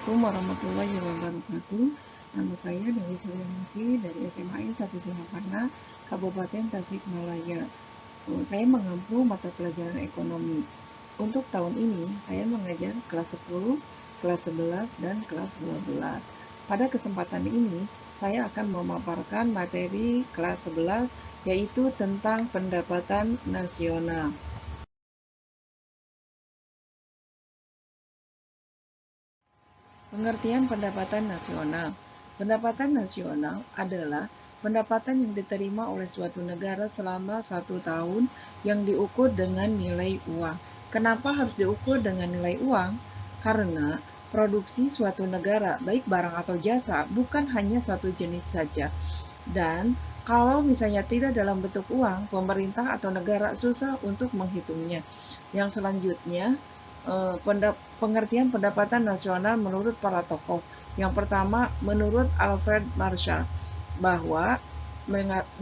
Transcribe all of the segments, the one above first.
Assalamualaikum warahmatullahi wabarakatuh. Nama saya Dewi Suryamasi dari SMA 1 Singaparna, Kabupaten Tasikmalaya. Saya mengampu mata pelajaran ekonomi. Untuk tahun ini, saya mengajar kelas 10, kelas 11, dan kelas 12. Pada kesempatan ini, saya akan memaparkan materi kelas 11, yaitu tentang pendapatan nasional. Pengertian pendapatan nasional. Pendapatan nasional adalah pendapatan yang diterima oleh suatu negara selama 1 tahun yang diukur dengan nilai uang. Kenapa harus diukur dengan nilai uang? Karena produksi suatu negara, baik barang atau jasa, bukan hanya satu jenis saja. Dan kalau misalnya tidak dalam bentuk uang, pemerintah atau negara susah untuk menghitungnya. Yang selanjutnya, pengertian pendapatan nasional menurut para tokoh. Yang pertama, menurut Alfred Marshall, bahwa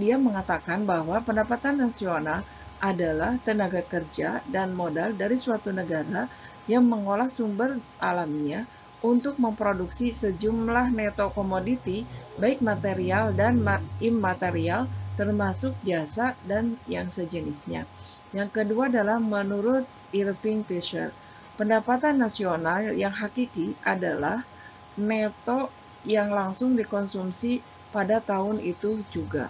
dia mengatakan bahwa pendapatan nasional adalah tenaga kerja dan modal dari suatu negara yang mengolah sumber alamnya untuk memproduksi sejumlah neto komoditi, baik material dan immaterial, termasuk jasa dan yang sejenisnya. Yang kedua adalah menurut Irving Fisher, pendapatan nasional yang hakiki adalah neto yang langsung dikonsumsi pada tahun itu juga.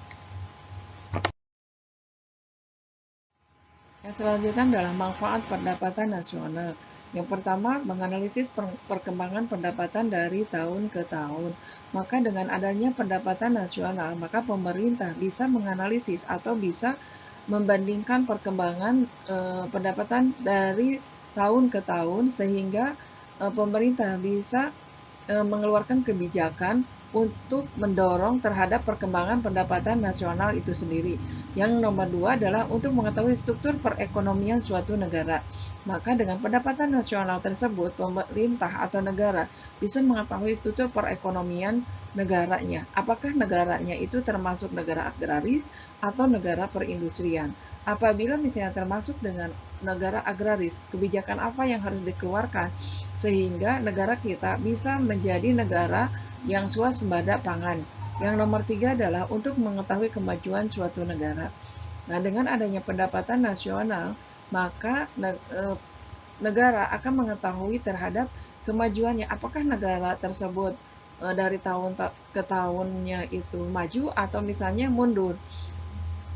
Yang selanjutnya adalah manfaat pendapatan nasional. Yang pertama, menganalisis perkembangan pendapatan dari tahun ke tahun. Maka dengan adanya pendapatan nasional, maka pemerintah bisa menganalisis atau bisa membandingkan perkembangan pendapatan dari tahun ke tahun sehingga pemerintah bisa mengeluarkan kebijakan untuk mendorong terhadap perkembangan pendapatan nasional itu sendiri. Yang nomor dua adalah untuk mengetahui struktur perekonomian suatu negara. Maka dengan pendapatan nasional tersebut, pemerintah atau negara bisa mengetahui struktur perekonomian negaranya. Apakah negaranya itu termasuk negara agraris atau negara perindustrian? Apabila misalnya termasuk dengan negara agraris, kebijakan apa yang harus dikeluarkan sehingga negara kita bisa menjadi negara yang swasembada pangan. Yang nomor tiga adalah untuk mengetahui kemajuan suatu negara. Nah, dengan adanya pendapatan nasional, maka negara akan mengetahui terhadap kemajuannya. Apakah negara tersebut dari tahun ke tahunnya itu maju atau misalnya mundur.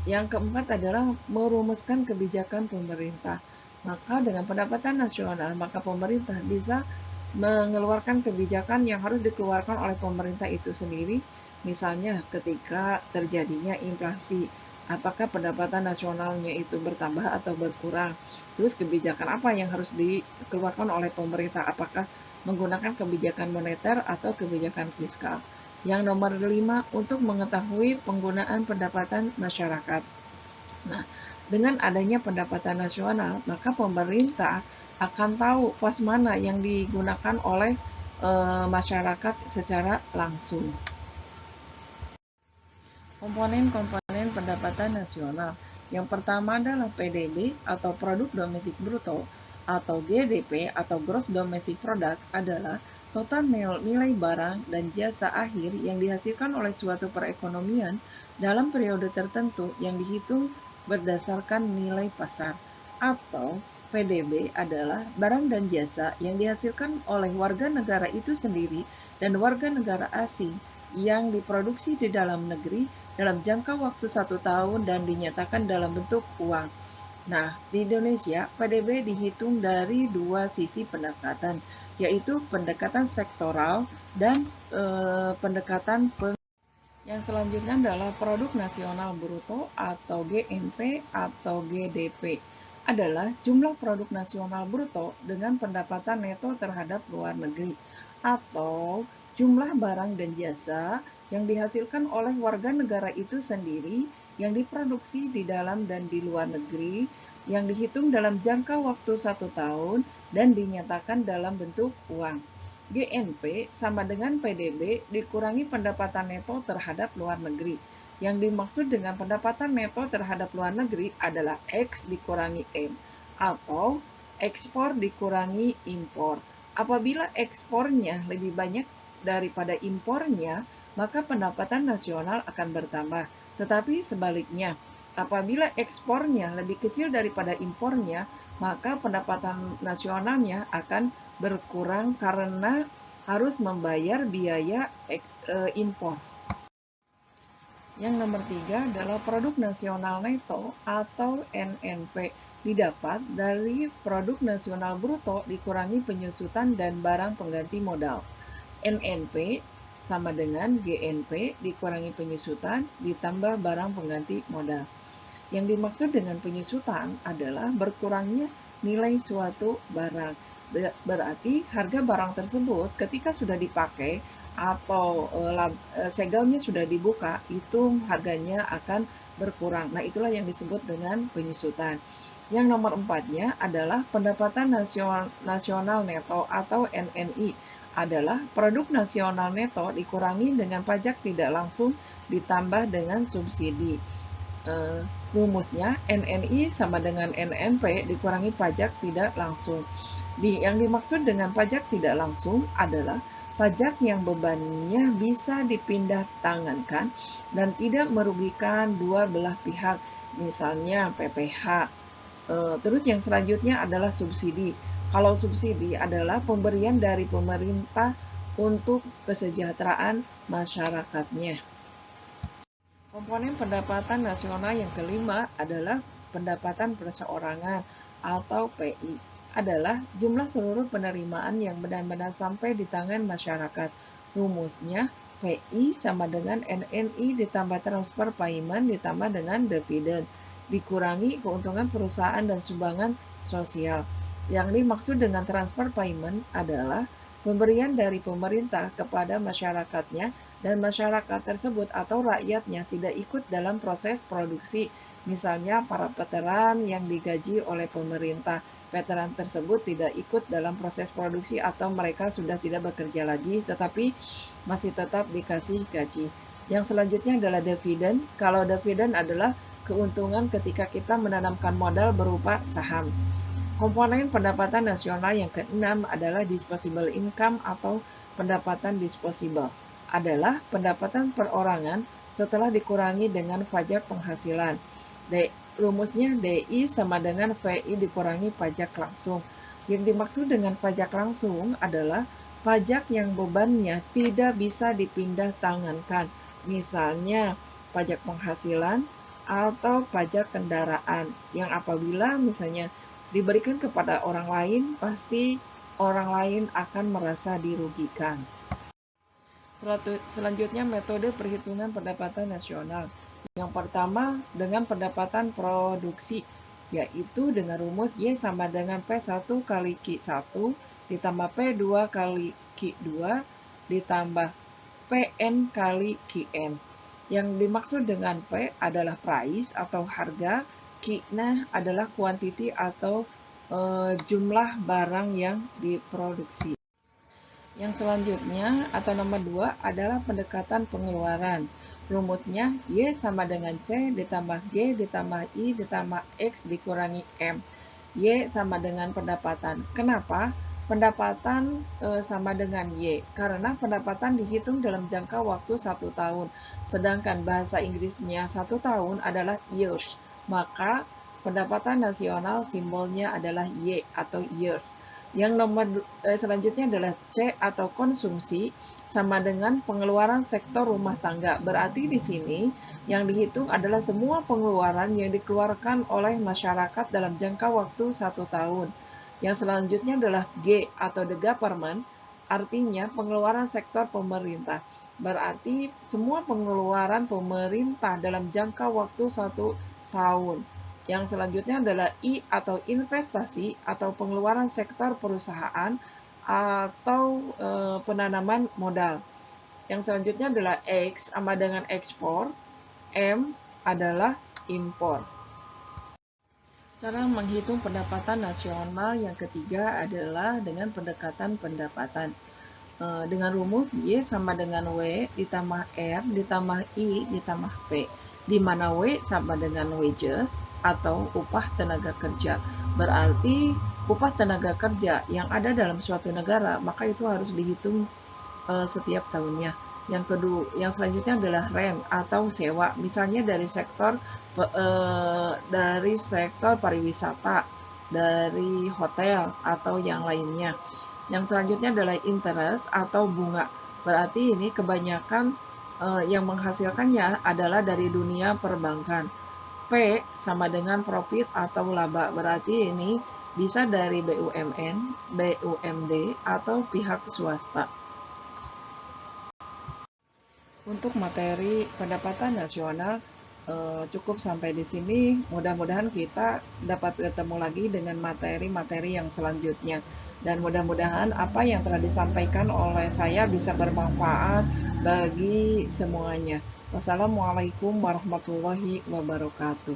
Yang keempat adalah merumuskan kebijakan pemerintah. Maka dengan pendapatan nasional, maka pemerintah bisa mengeluarkan kebijakan yang harus dikeluarkan oleh pemerintah itu sendiri. Misalnya ketika terjadinya inflasi, apakah pendapatan nasionalnya itu bertambah atau berkurang? Terus kebijakan apa yang harus dikeluarkan oleh pemerintah? Apakah menggunakan kebijakan moneter atau kebijakan fiskal? Yang nomor 5, untuk mengetahui penggunaan pendapatan masyarakat. Nah, dengan adanya pendapatan nasional, maka pemerintah akan tahu pos mana yang digunakan oleh masyarakat secara langsung. Komponen-komponen pendapatan nasional. Yang pertama adalah PDB atau Produk Domestik Bruto atau GDP atau Gross Domestic Product adalah total nilai barang dan jasa akhir yang dihasilkan oleh suatu perekonomian dalam periode tertentu yang dihitung berdasarkan nilai pasar. Atau PDB adalah barang dan jasa yang dihasilkan oleh warga negara itu sendiri dan warga negara asing yang diproduksi di dalam negeri dalam jangka waktu 1 tahun dan dinyatakan dalam bentuk uang. Nah, di Indonesia, PDB dihitung dari dua sisi pendekatan, yaitu pendekatan sektoral dan pendekatan yang selanjutnya adalah Produk Nasional Bruto atau GNP atau GDP adalah jumlah produk nasional bruto dengan pendapatan neto terhadap luar negeri atau jumlah barang dan jasa yang dihasilkan oleh warga negara itu sendiri yang diproduksi di dalam dan di luar negeri yang dihitung dalam jangka waktu 1 tahun dan dinyatakan dalam bentuk uang. GNP sama dengan PDB dikurangi pendapatan neto terhadap luar negeri. Yang dimaksud dengan pendapatan neto terhadap luar negeri adalah X dikurangi M atau ekspor dikurangi impor Apabila ekspornya lebih banyak daripada impornya, maka pendapatan nasional akan bertambah. Tetapi sebaliknya, apabila ekspornya lebih kecil daripada impornya, maka pendapatan nasionalnya akan berkurang karena harus membayar biaya impor. Yang nomor 3 adalah produk nasional neto atau NNP didapat dari produk nasional bruto dikurangi penyusutan dan barang pengganti modal. NNP sama dengan GNP dikurangi penyusutan ditambah barang pengganti modal. Yang dimaksud dengan penyusutan adalah berkurangnya nilai suatu barang. Berarti harga barang tersebut ketika sudah dipakai atau segelnya sudah dibuka, itu harganya akan berkurang. Nah, itulah yang disebut dengan penyusutan. Yang nomor 4-nya adalah pendapatan nasional neto atau NNI, adalah produk nasional neto dikurangi dengan pajak tidak langsung ditambah dengan subsidi. Rumusnya NNI sama dengan NNP dikurangi pajak tidak langsung. Yang dimaksud dengan pajak tidak langsung adalah pajak yang bebannya bisa dipindah tangankan dan tidak merugikan dua belah pihak, misalnya PPh. Terus yang selanjutnya adalah subsidi. Kalau subsidi adalah pemberian dari pemerintah untuk kesejahteraan masyarakatnya. Komponen pendapatan nasional yang kelima adalah pendapatan perseorangan atau PI. Adalah jumlah seluruh penerimaan yang benar-benar sampai di tangan masyarakat. Rumusnya PI sama dengan NNI ditambah transfer payment ditambah dengan dividen, dikurangi keuntungan perusahaan dan sumbangan sosial. Yang dimaksud dengan transfer payment adalah pemberian dari pemerintah kepada masyarakatnya dan masyarakat tersebut atau rakyatnya tidak ikut dalam proses produksi. Misalnya para veteran yang digaji oleh pemerintah, veteran tersebut tidak ikut dalam proses produksi atau mereka sudah tidak bekerja lagi tetapi masih tetap dikasih gaji. Yang selanjutnya adalah dividen. Kalau dividen adalah keuntungan ketika kita menanamkan modal berupa saham. Komponen pendapatan nasional yang keenam adalah disposable income atau pendapatan disposable. Adalah pendapatan perorangan setelah dikurangi dengan pajak penghasilan. Rumusnya DI sama dengan VI dikurangi pajak langsung. Yang dimaksud dengan pajak langsung adalah pajak yang bebannya tidak bisa dipindah tangankan. Misalnya pajak penghasilan atau pajak kendaraan yang apabila misalnya diberikan kepada orang lain, pasti orang lain akan merasa dirugikan. Selanjutnya metode perhitungan pendapatan nasional. Yang pertama dengan pendapatan produksi, yaitu dengan rumus Y sama dengan P1 kali Q1 ditambah P2 kali Q2 ditambah PN kali QN. Yang dimaksud dengan P adalah price atau harga, Q-nya adalah quantity atau jumlah barang yang diproduksi. Yang selanjutnya atau nomor 2 adalah pendekatan pengeluaran. Rumusnya Y sama dengan C ditambah G ditambah I ditambah X dikurangi M. Y sama dengan pendapatan. Kenapa? Pendapatan sama dengan Y, karena pendapatan dihitung dalam jangka waktu 1 tahun, sedangkan bahasa Inggrisnya 1 tahun adalah years. Maka pendapatan nasional simbolnya adalah Y atau years. Yang nomor selanjutnya adalah C atau konsumsi sama dengan pengeluaran sektor rumah tangga. Berarti di sini yang dihitung adalah semua pengeluaran yang dikeluarkan oleh masyarakat dalam jangka waktu 1 tahun. Yang selanjutnya adalah G atau the government, artinya pengeluaran sektor pemerintah. Berarti semua pengeluaran pemerintah dalam jangka waktu 1 tahun. Yang selanjutnya adalah I atau investasi atau pengeluaran sektor perusahaan atau penanaman modal. Yang selanjutnya adalah X sama dengan ekspor, M adalah impor. Cara menghitung pendapatan nasional yang ketiga adalah dengan pendekatan pendapatan. Dengan rumus Y sama dengan W ditambah R ditambah I ditambah P, di mana W sama dengan wages atau upah tenaga kerja. Berarti upah tenaga kerja yang ada dalam suatu negara, maka itu harus dihitung setiap tahunnya. Yang kedua, yang selanjutnya adalah rent atau sewa, misalnya dari sektor pariwisata, dari hotel atau yang lainnya. Yang selanjutnya adalah interest atau bunga. Berarti ini kebanyakan yang menghasilkannya adalah dari dunia perbankan. P sama dengan profit atau laba. Berarti ini bisa dari BUMN, BUMD, atau pihak swasta. Untuk materi pendapatan nasional cukup sampai di sini. Mudah-mudahan kita dapat ketemu lagi dengan materi-materi yang selanjutnya. Dan mudah-mudahan apa yang telah disampaikan oleh saya bisa bermanfaat bagi semuanya. Wassalamualaikum warahmatullahi wabarakatuh.